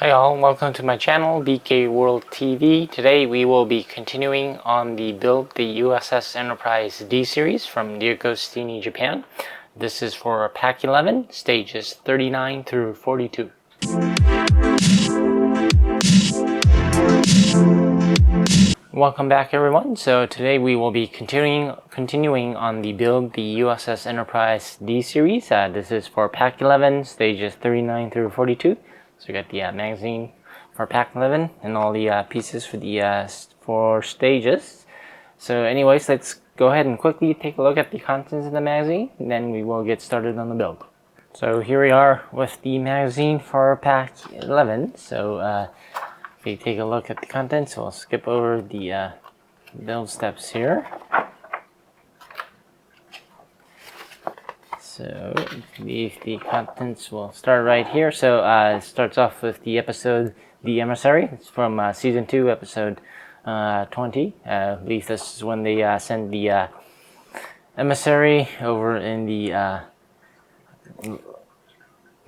Hi all, welcome to my channel, BK World TV. Today we will be continuing on the build the U.S.S. Enterprise D series from DeAgostini, Japan. This is for Pack 11, stages 39 through 42. Welcome back everyone. So today we will be continuing on the build the U.S.S. Enterprise D series. This is for Pack 11, stages 39 through 42. So we got the magazine for Pack 11 and all the pieces for the 4 stages. So anyways, let's go ahead and quickly take a look at the contents of the magazine, and then we will get started on the build. So here we are with the magazine for Pack 11. So if you take a look at the contents, we'll skip over the build steps here. So the contents will start right here. So it starts off with the episode The Emissary. It's from season 2, episode 20. I believe this is when they send the emissary over in the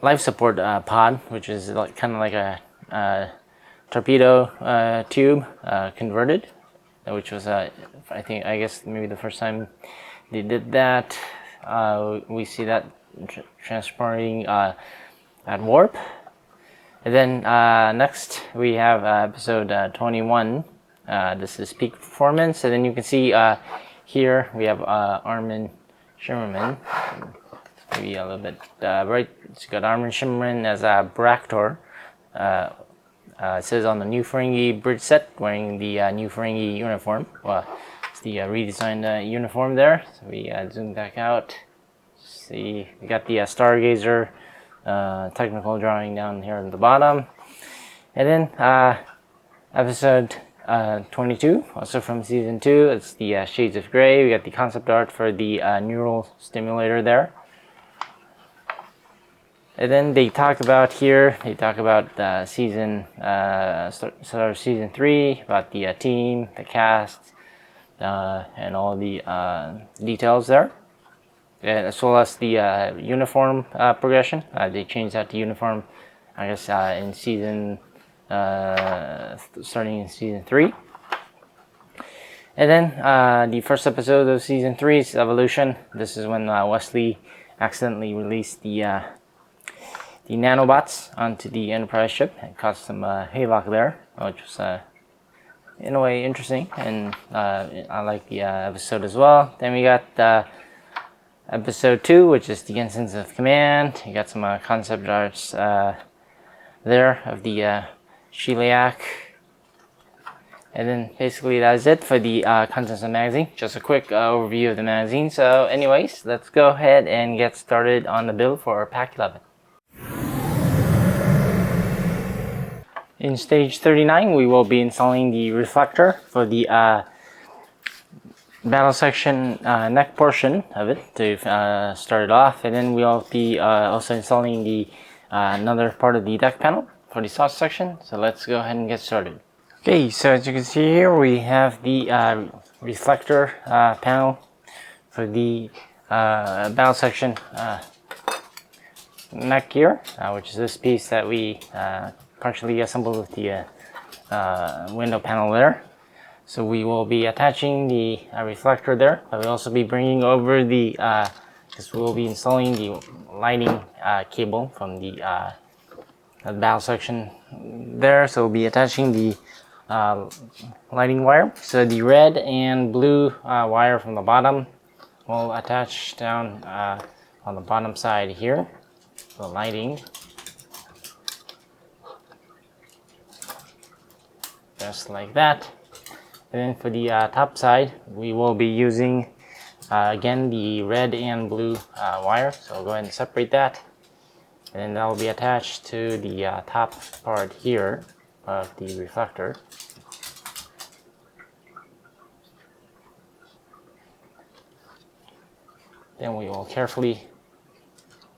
life support pod, which is like, kind of like a torpedo tube converted, which was I guess maybe the first time they did that. We see that transporting at warp. And then next we have episode 21. This is peak performance, and then you can see here we have Armin Shimmerman. Maybe a little bit right. It's got Armin Shimmerman as a Bractor. It says on the New Ferengi bridge set, wearing the New Ferengi uniform. Well, it's the redesigned uniform there. So we zoom back out. See, we got the Stargazer technical drawing down here at the bottom. And then episode 22, also from season 2. It's the Shades of Grey. We got the concept art for the neural stimulator there. And then they talk about season, start of season 3, about the team, the cast, and all the details there. And as well as the uniform progression. They changed out the uniform, I guess, in season, starting in season 3. And then the first episode of season 3 is Evolution. This is when Wesley accidentally released the nanobots onto the Enterprise ship and caused some havoc there, which was in a way interesting, and I like the episode as well. Then we got episode 2, which is the Ensigns of Command. You got some concept arts there of the Shiliak. And then basically that's it for the contents of the magazine. Just a quick overview of the magazine. So anyways, let's go ahead and get started on the build for Pack 11. In stage 39, we will be installing the reflector for the battle section neck portion of it to start it off, and then we'll be also installing the another part of the deck panel for the sauce section. So let's go ahead and get started. Okay, so as you can see here, we have the reflector panel for the battle section neck here, which is this piece that we partially assembled with the window panel there. So we will be attaching the reflector there, but we'll also be bringing over the, because we will be installing the lighting cable from the battle section there. So we'll be attaching the lighting wire. So the red and blue wire from the bottom will attach down on the bottom side here, the lighting. Just like that. And then for the top side, we will be using again the red and blue wire. So go ahead and separate that, and that will be attached to the top part here of the reflector. Then we will carefully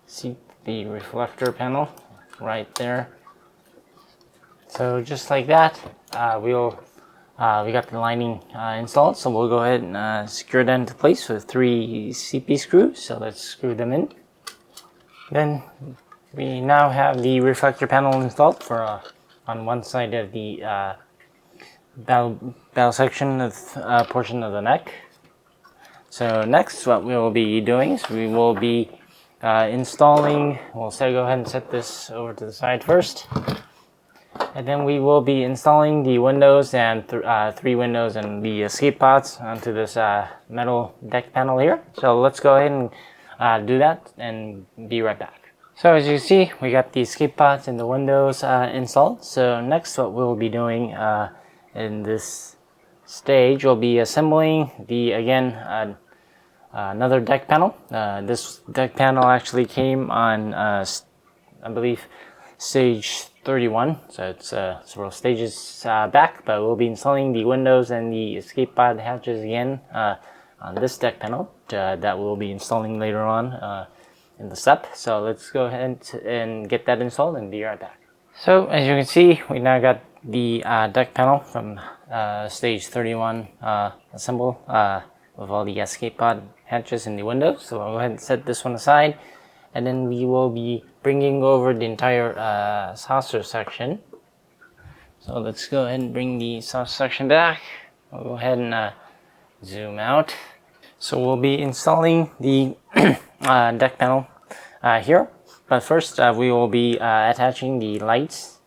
seat the reflector panel right there. So just like that, we got the lining installed, so we'll go ahead and secure that into place with 3 CP screws. So let's screw them in. Then we now have the reflector panel installed for on one side of the bow section of portion of the neck. So next, what we will be doing is we will be installing. We'll go ahead and set this over to the side first, and then we will be installing the windows and 3 windows and the escape pods onto this metal deck panel here. So let's go ahead and do that and be right back. So as you see, we got the escape pods and the windows installed. So next, what we'll be doing in this stage, we'll be assembling the another deck panel. This deck panel actually came on, I believe, stage 31. So it's several stages back, but we'll be installing the windows and the escape pod hatches again on this deck panel that we'll be installing later on in the step. So let's go ahead and get that installed and be right back. So as you can see, we now got the deck panel from stage 31 assembled with all the escape pod hatches in the windows. So I'll go ahead and set this one aside, and then we will be bringing over the entire saucer section. So let's go ahead and bring the saucer section back. We'll go ahead and zoom out. So we'll be installing the deck panel here, but first we will be attaching the lights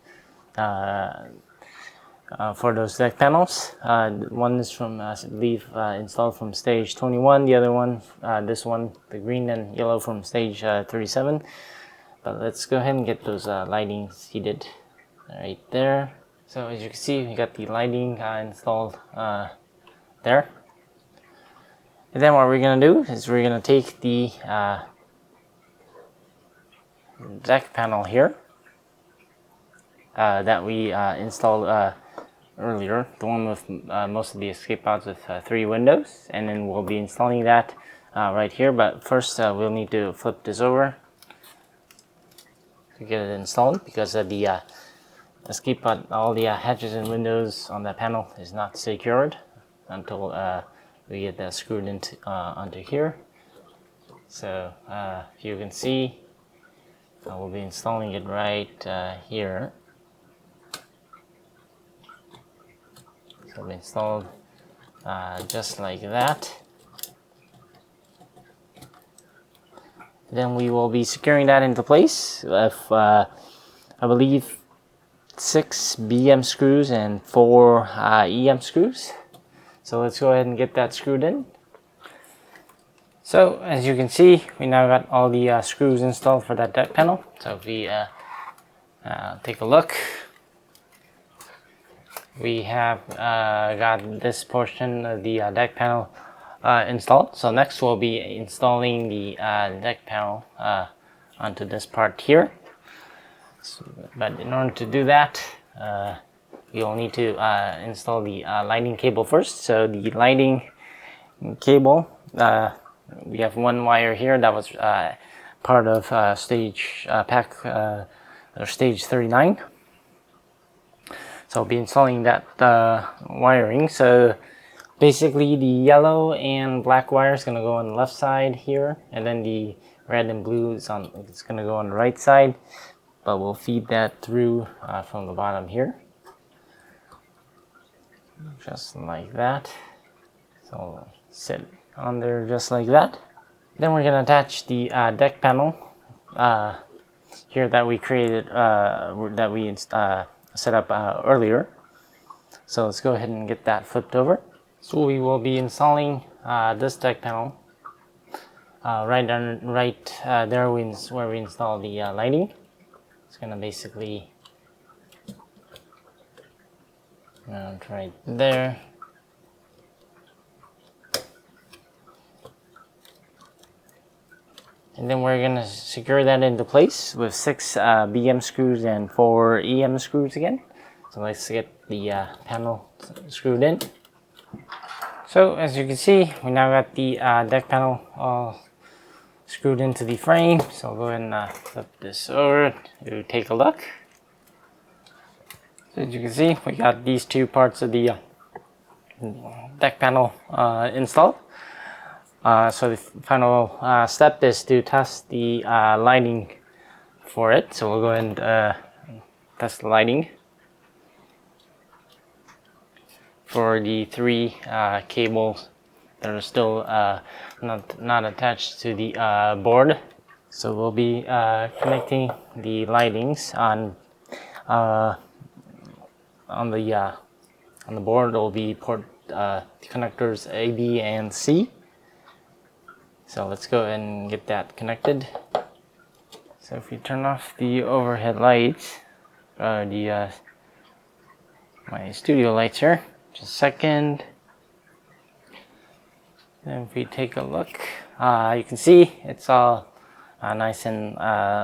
for those deck panels. One is from, I believe, installed from stage 21. The other one, this one, the green and yellow, from stage 37. But let's go ahead and get those lighting seated right there. So as you can see, we got the lighting installed there. And then what we're going to do is we're going to take the deck panel here that we installed earlier, the one with most of the escape pods with 3 windows, and then we'll be installing that right here. But first we'll need to flip this over to get it installed, because of the escape pod, all the hatches and windows on that panel is not secured until we get that screwed into onto here. So if you can see, I will be installing it right here. So it'll be installed just like that. Then we will be securing that into place with, I believe, 6 BM screws and 4 EM screws. So let's go ahead and get that screwed in. So as you can see, we now got all the screws installed for that deck panel. So if we take a look, we have got this portion of the deck panel installed. So next we'll be installing the deck panel onto this part here. So, but in order to do that, you'll need to install the lighting cable first. So the lighting cable, we have 1 wire here that was part of stage pack or stage 39. So I'll be installing that wiring. So basically the yellow and black wire is going to go on the left side here, and then the red and blue is it's going to go on the right side, but we'll feed that through from the bottom here, just like that. So sit on there just like that. Then we're going to attach the deck panel here that we created, that we set up earlier. So let's go ahead and get that flipped over. So we will be installing this deck panel right there where we install the lighting. It's gonna basically right there. And then we're gonna secure that into place with 6 BM screws and 4 EM screws again. So let's get the panel screwed in. So as you can see, we now got the deck panel all screwed into the frame. So I'll go ahead and flip this over to take a look. So as you can see, we got these 2 parts of the deck panel installed. So the final step is to test the lighting for it. So we'll go ahead and test the lighting. for the three cables that are still not attached to the board. So we'll be connecting the lightings on the board. Will be port connectors A, B, and C. So let's go ahead and get that connected. So if you turn off the overhead lights, my studio lights here, just a second. And if we take a look, you can see it's all nice and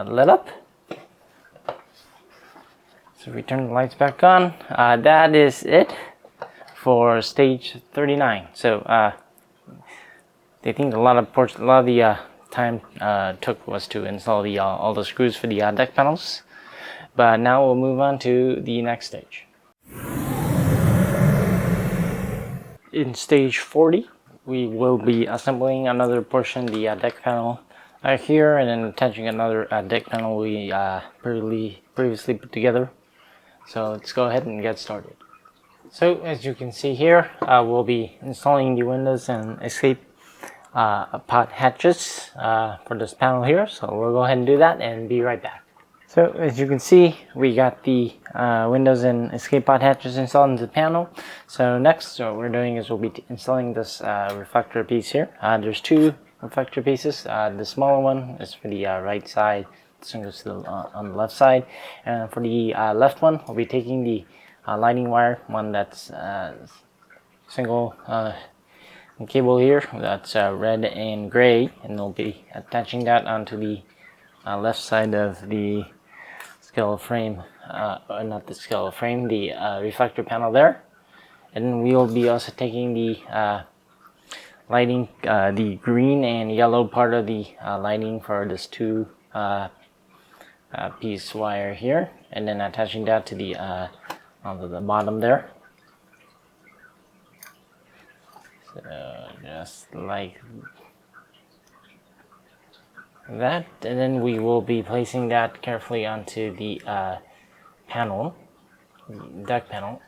lit up. So if we turn the lights back on, that is it for stage 39. So I think a lot of the time took was to install all the screws for the deck panels. But now we'll move on to the next stage. In stage 40, we will be assembling another portion, the deck panel here, and then attaching another deck panel we previously put together. So let's go ahead and get started. So as you can see here, we'll be installing the windows and escape pod hatches for this panel here. So we'll go ahead and do that and be right back. So as you can see, we got the windows and escape pod hatches installed into the panel. So next, what we're doing is we'll be installing this reflector piece here. There's two reflector pieces. The smaller one is for the right side. This one goes to on the left side. And for the left one, we'll be taking the lighting wire, one that's single cable here. That's red and gray, and we'll be attaching that onto the left side of the skeletal frame, not the skeletal frame, the reflector panel there. And then we'll be also taking the lighting, the green and yellow part of the lighting for this two piece wire here, and then attaching that to the onto the bottom there. So just like that, and then we will be placing that carefully onto the panel, deck panel.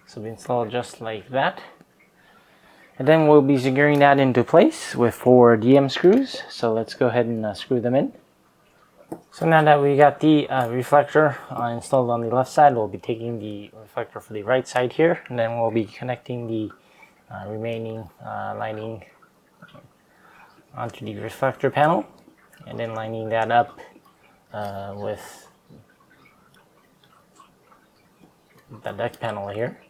So we install just like that, and then we'll be securing that into place with 4 DM screws. So let's go ahead and screw them in. So now that we got the reflector installed on the left side, we'll be taking the reflector for the right side here, and then we'll be connecting the remaining lighting onto the reflector panel, and then lining that up with the deck panel here.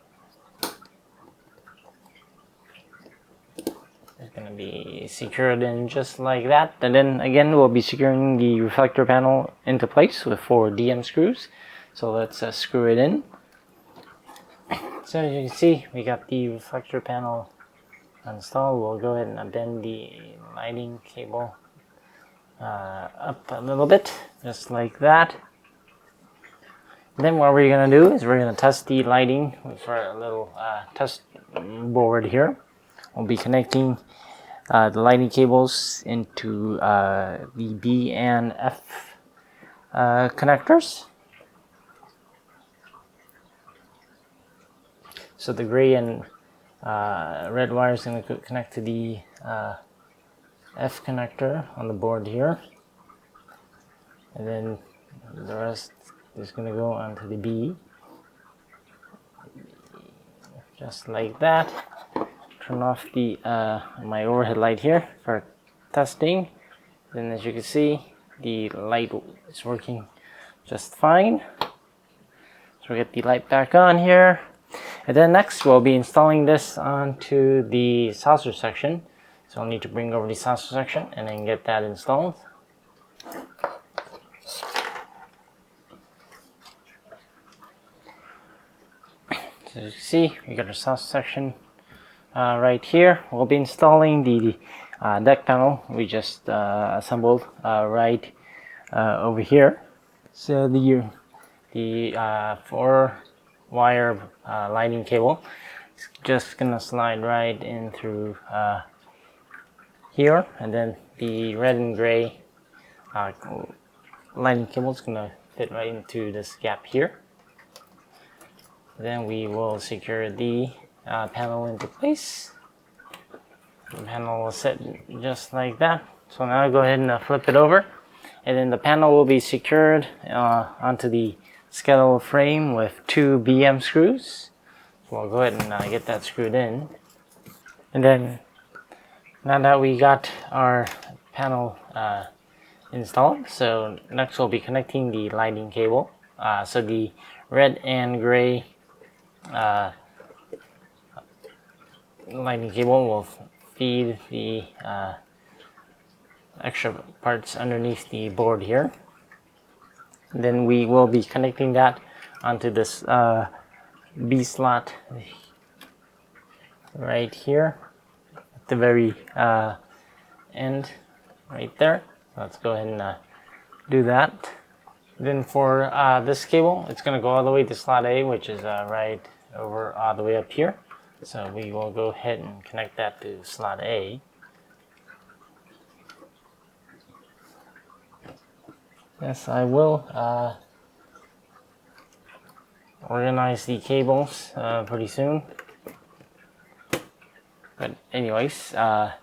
It's going to be secured in just like that, and then again we'll be securing the reflector panel into place with 4 DM screws. So let's screw it in. So as you can see, we got the reflector panel installed. We'll go ahead and bend the lighting cable up a little bit, just like that. And then what we're going to do is we're going to test the lighting for a little test board here. We'll be connecting the lighting cables into the B and F connectors. So the gray and red wire is going to connect to the F connector on the board here, and then the rest is going to go onto the B, just like that. Turn off the my overhead light here for testing. Then as you can see, the light is working just fine. So we get the light back on here. And then next we'll be installing this onto the saucer section. So I'll need to bring over the saucer section and then get that installed. So as you can see, we got our saucer section right here. We'll be installing the deck panel we just assembled right over here. So the 4-wire lighting cable is just gonna slide right in through here, and then the red and gray lighting cable is gonna fit right into this gap here. Then we will secure the panel into place. The panel will sit just like that. So now go ahead and flip it over, and then the panel will be secured onto the skeletal frame with 2 BM screws. So we'll go ahead and get that screwed in. And then now that we got our panel installed, so next we'll be connecting the lighting cable. So the red and gray lighting cable will feed the extra parts underneath the board here. Then we will be connecting that onto this B slot right here at the very end right there. Let's go ahead and do that. Then for this cable, it's going to go all the way to slot A, which is right over all the way up here. So we will go ahead and connect that to slot A. Yes, I will organize the cables pretty soon. But anyways, now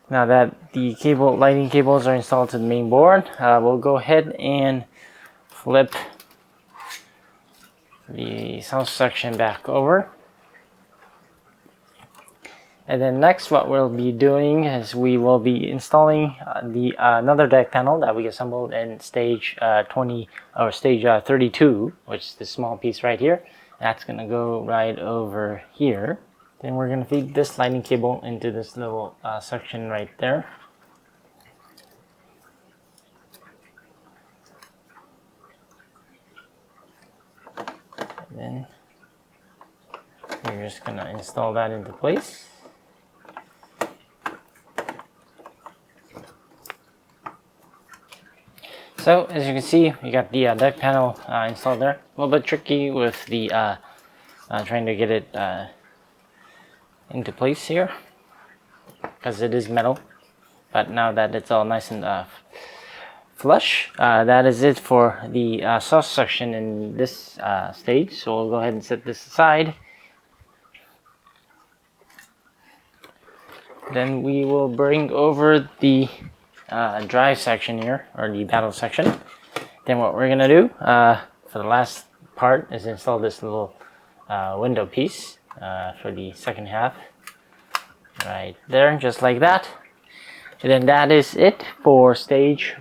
that the lighting cables are installed to the main board, we'll go ahead and flip the south section back over. And then next, what we'll be doing is we will be installing another deck panel that we assembled in stage 20 or stage 32, which is this small piece right here. That's going to go right over here. Then we're going to feed this lighting cable into this little section right there. And then we're just going to install that into place. So as you can see, we got the deck panel installed there. A little bit tricky with the trying to get it into place here because it is metal. But now that it's all nice and flush, that is it for the sauce section in this stage. So we'll go ahead and set this aside. Then we will bring over the drive section here, or the battle section. Then what we're gonna do for the last part is install this little window piece for the second half right there, just like that. And then that is it for stage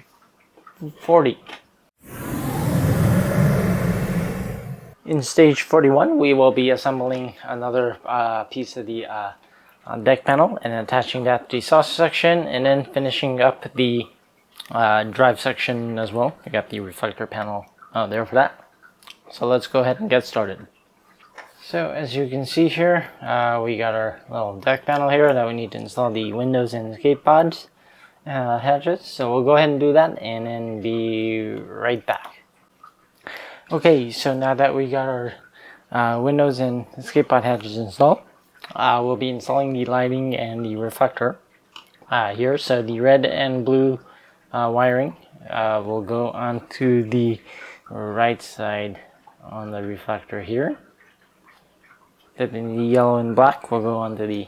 40. In stage 41, we will be assembling another piece of the deck panel and attaching that to the saucer section, and then finishing up the drive section as well. I got the reflector panel there for that. So let's go ahead and get started. So as you can see here, we got our little deck panel here that we need to install the windows and escape pods hatches. So we'll go ahead and do that and then be right back. Okay, so now that we got our windows and escape pod hatches installed, we'll be installing the lighting and the reflector here. So the red and blue wiring will go onto the right side on the reflector here. Then the yellow and black will go onto the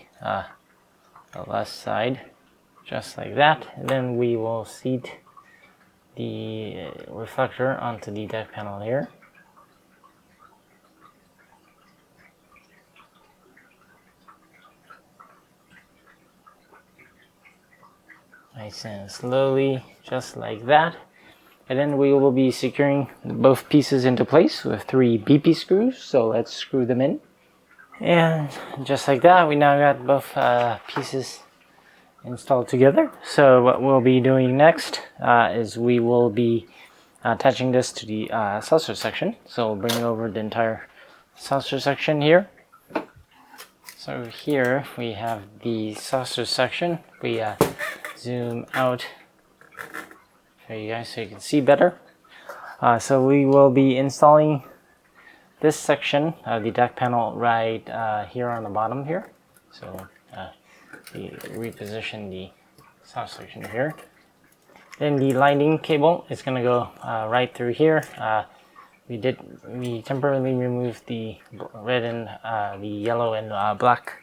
left side, just like that. And then we will seat the reflector onto the deck panel here. Nice and slowly, just like that. And then we will be securing both pieces into place with 3 BP screws. So let's screw them in. And just like that, we now got both pieces installed together. So what we'll be doing next is we will be attaching this to the saucer section. So we'll bring over the entire saucer section here. So here we have the saucer section. We zoom out for you guys so you can see better. So we will be installing this section of the deck panel right here on the bottom here. So we reposition the sauce section here. Then the lighting cable is going to go right through here. we temporarily removed the red and the yellow and black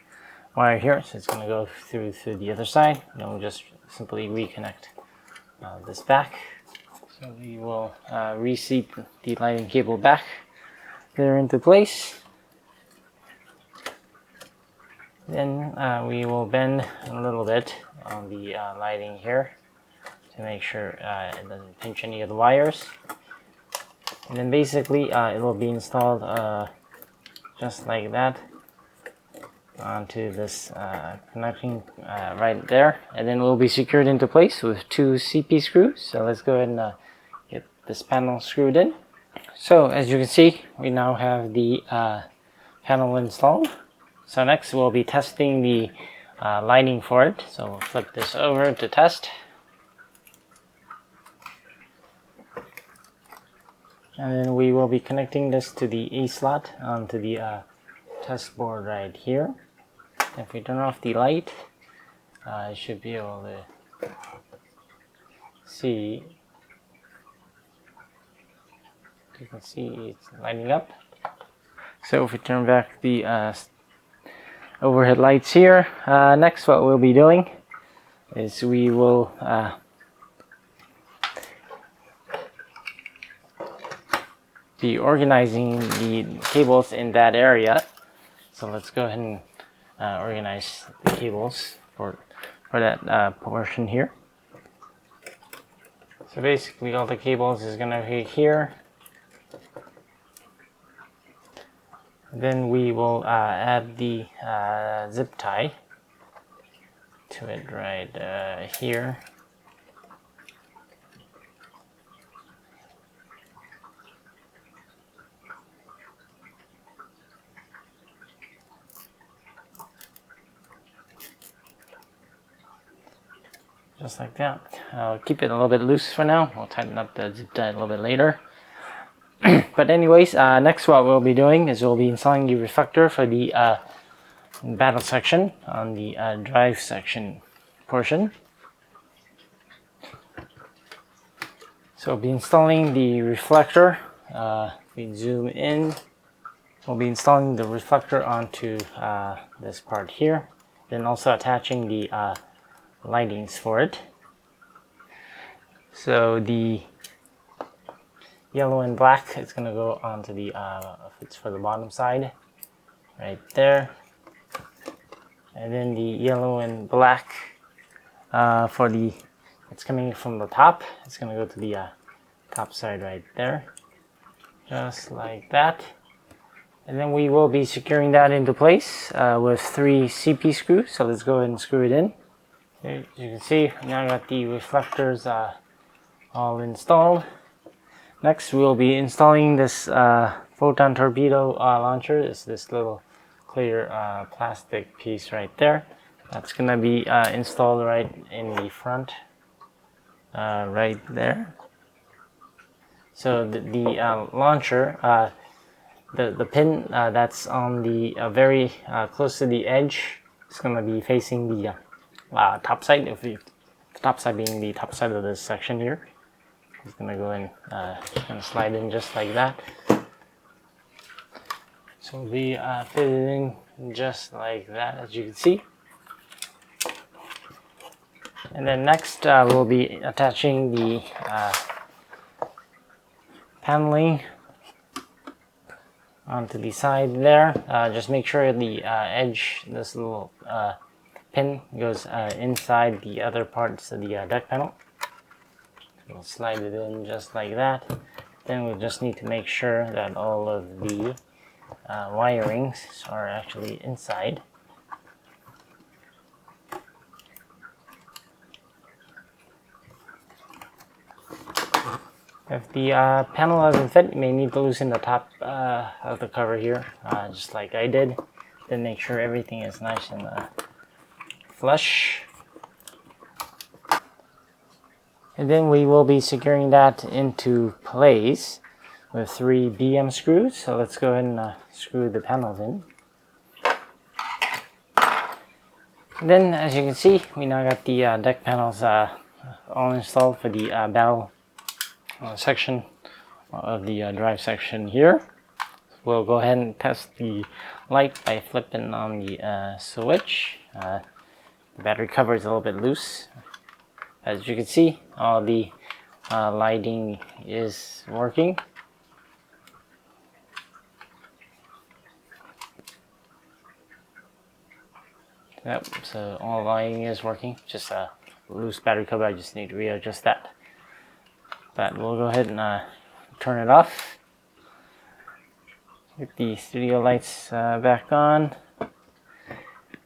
wire here, so it's going to go through the other side. And we'll just simply reconnect this back. So we will reseat the lighting cable back there into place. Then we will bend a little bit on the lighting here to make sure it doesn't pinch any of the wires. And then basically it will be installed just like that onto this connecting right there, and then it will be secured into place with 2 CP screws. So let's go ahead and get this panel screwed in. So as you can see, we now have the panel installed. So next we'll be testing the lighting for it. So we'll flip this over to test. And then we will be connecting this to the E slot onto the test board right here. If we turn off the light, I should be able to see. You can see it's lighting up. So if we turn back the overhead lights here, next what we'll be doing is we will be organizing the cables in that area. So let's go ahead and organize the cables for that portion here. So basically all the cables is going to be here. Then we will add the zip tie to it right here. Just like that. I'll keep it a little bit loose for now. We'll tighten up the zip tie a little bit later. But anyways, next what we'll be doing is we'll be installing the reflector for the battle section on the drive section portion. So we'll be installing the reflector. We zoom in. We'll be installing the reflector onto this part here. Then also attaching the lightings for it. So the yellow and black is going to go onto the it's for the bottom side right there, and then the yellow and black for the it's coming from the top, it's going to go to the top side right there, just like that. And then we will be securing that into place with 3 CP screws. So let's go ahead and screw it in. As you can see, now I got the reflectors all installed. Next, we'll be installing this photon torpedo launcher. It's this little clear plastic piece right there. That's going to be installed right in the front, right there. So the launcher, the pin that's on the very close to the edge, is going to be facing the top side. The top side being the top side of this section here. It's going to go in and slide in just like that. So we'll be fitted in just like that, as you can see. And then next we'll be attaching the paneling onto the side there. Just make sure the edge, this little pin goes inside the other parts of the deck panel. We'll slide it in just like that. Then we'll just need to make sure that all of the wirings are actually inside. If the panel doesn't fit, you may need to loosen the top of the cover here, just like I did. Then make sure everything is nice and flush. And then we will be securing that into place with 3 BM screws. So let's go ahead and screw the panels in. And then, as you can see, we now got the deck panels all installed for the battle section of the drive section here. We'll go ahead and test the light by flipping on the switch. The battery cover is a little bit loose. As you can see, all the lighting is working. Yep, so all lighting is working. Just a loose battery cover, I just need to readjust that. But we'll go ahead and turn it off. Get the studio lights back on.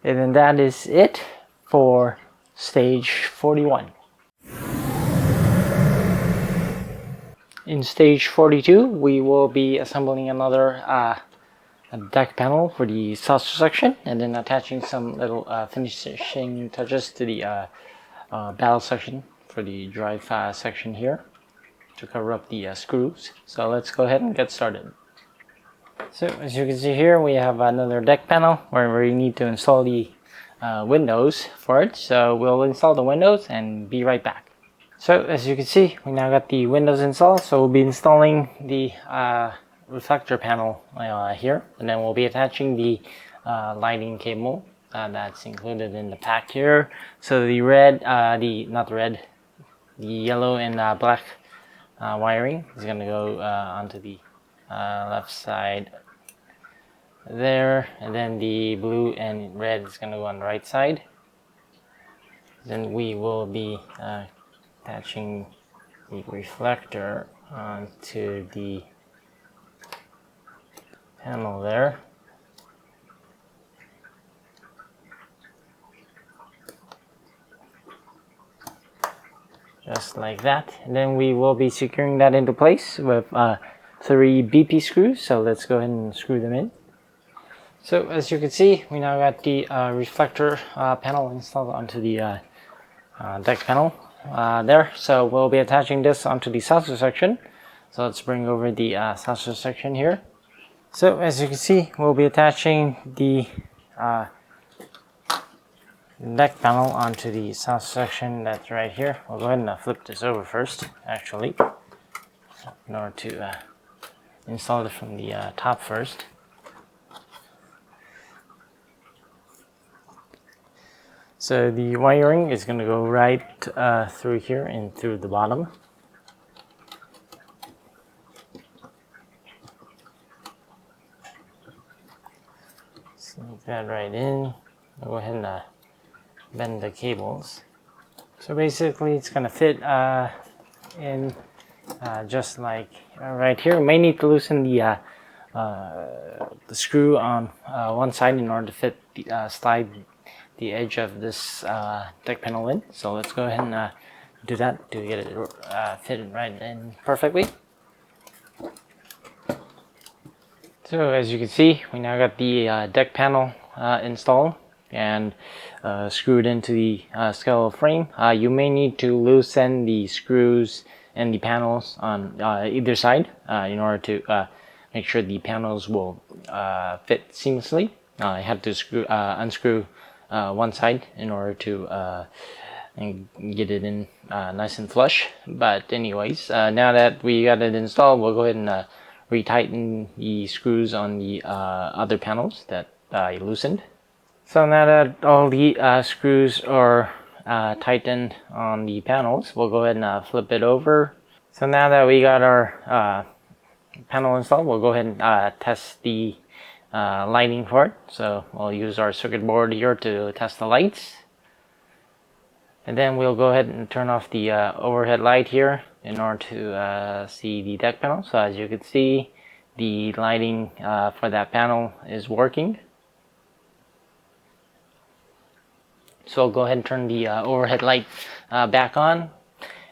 And then that is it for stage 41. In stage 42, we will be assembling another deck panel for the saucer section, and then attaching some little finishing touches to the battle section for the drive section here to cover up the screws. So let's go ahead and get started. So as you can see here, we have another deck panel where we need to install the windows for it. So we'll install the windows and be right back. So as you can see, we now got the windows installed. So we'll be installing the reflector panel here, and then we'll be attaching the lighting cable that's included in the pack here. So the yellow and black wiring is going to go onto the left side there, and then the blue and red is going to go on the right side. Then we will be attaching the reflector onto the panel there. Just like that. And then we will be securing that into place with 3 BP screws. So let's go ahead and screw them in. So as you can see, we now got the reflector panel installed onto the deck panel there. So we'll be attaching this onto the saucer section. So let's bring over the saucer section here. So as you can see, we'll be attaching the deck panel onto the saucer section that's right here. We'll go ahead and flip this over first, actually, in order to install it from the top first. So the wiring is going to go right through here and through the bottom. Slide that right in. I'll go ahead and bend the cables. So basically it's going to fit in just like right here. You may need to loosen the screw on one side in order to fit slide the edge of this deck panel in. So let's go ahead and do that to get it fitted right in perfectly. So as you can see, we now got the deck panel installed and screwed into the skeletal frame. You may need to loosen the screws and the panels on either side in order to make sure the panels will fit seamlessly. I had to unscrew one side in order to get it in nice and flush. But anyways, now that we got it installed, we'll go ahead and retighten the screws on the other panels that I loosened. So now that all the screws are tightened on the panels, we'll go ahead and flip it over. So now that we got our panel installed, we'll go ahead and test the lighting for it. So we'll use our circuit board here to test the lights. And then we'll go ahead and turn off the overhead light here in order to see the deck panel. So as you can see, the lighting for that panel is working. So I'll go ahead and turn the overhead light back on.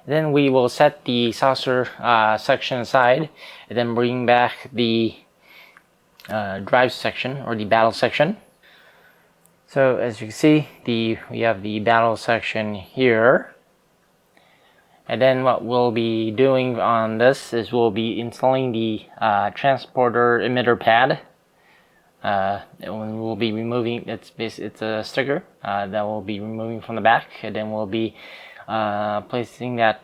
Then we will set the saucer section aside and then bring back the drive section or the battle section. So as you can see, we have the battle section here. And then what we'll be doing on this is we'll be installing the transporter emitter pad. And we'll be removing, it's a sticker that we'll be removing from the back, and then we'll be placing that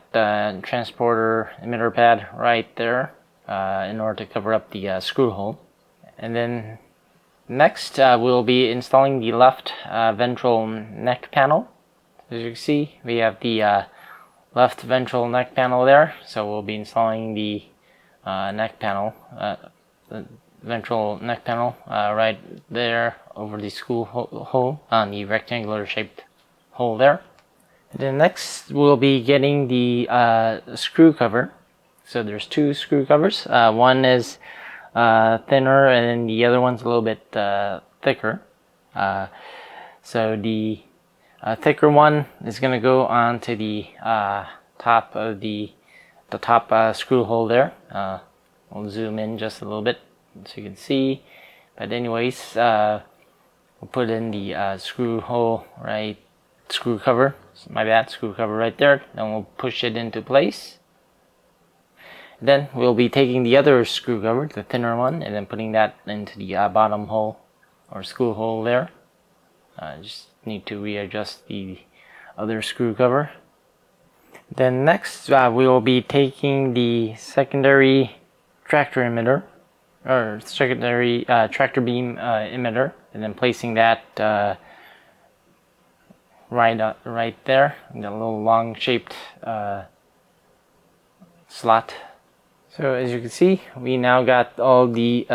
transporter emitter pad right there in order to cover up the screw hole. And then next we'll be installing the left ventral neck panel. As you can see, we have the left ventral neck panel there, so we'll be installing the neck panel, the ventral neck panel right there over the screw hole on the rectangular shaped hole there. And then next we'll be getting the screw cover. So there's two screw covers. One is thinner and then the other one's a little bit thicker. So the thicker one is going to go onto the top of the top screw hole there. We'll zoom in just a little bit so you can see. But anyways, we'll put in the screw hole right, screw cover. My bad, screw cover right there. Then we'll push it into place. Then we'll be taking the other screw cover, the thinner one, and then putting that into the bottom hole or screw hole there. Just need to readjust the other screw cover. Then next we will be taking the secondary tractor emitter or secondary tractor beam emitter and then placing that right there in the little long shaped slot. So as you can see, we now got all the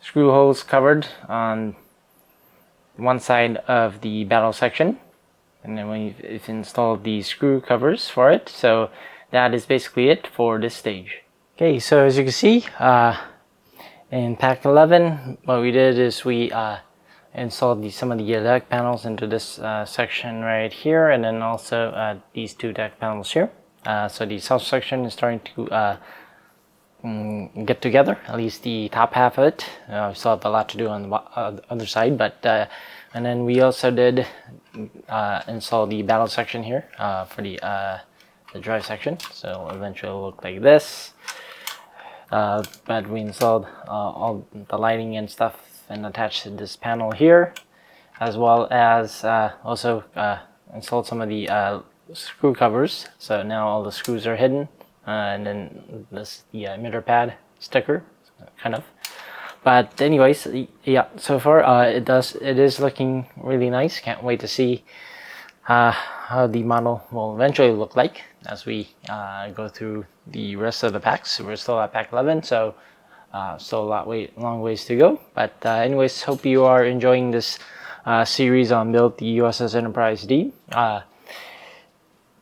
screw holes covered on one side of the battle section, and then we've installed the screw covers for it. So that is basically it for this stage. Okay, so as you can see, in pack 11, what we did is we installed some of the deck panels into this section right here, and then also these two deck panels here. So the south section is starting to get together, at least the top half of it. We still have a lot to do on the other side, but and then we also did install the battle section here for the drive section. So eventually it'll look like this. But we installed all the lighting and stuff and attached this panel here, as well as also installed some of the screw covers. So now all the screws are hidden, and then this the emitter pad sticker, kind of. But anyways, yeah, so far it is looking really nice. Can't wait to see how the model will eventually look like as we go through the rest of the packs. We're still at pack 11, so still a long ways to go. But anyways, hope you are enjoying this series on build the U.S.S. Enterprise D.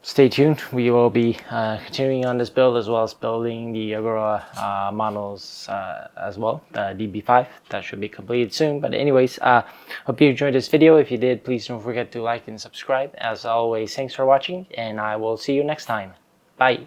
Stay tuned. We will be continuing on this build as well as building the Agora models as well, the DB5. That should be completed soon. But anyways, hope you enjoyed this video. If you did, please don't forget to like and subscribe. As always, thanks for watching, and I will see you next time. Bye.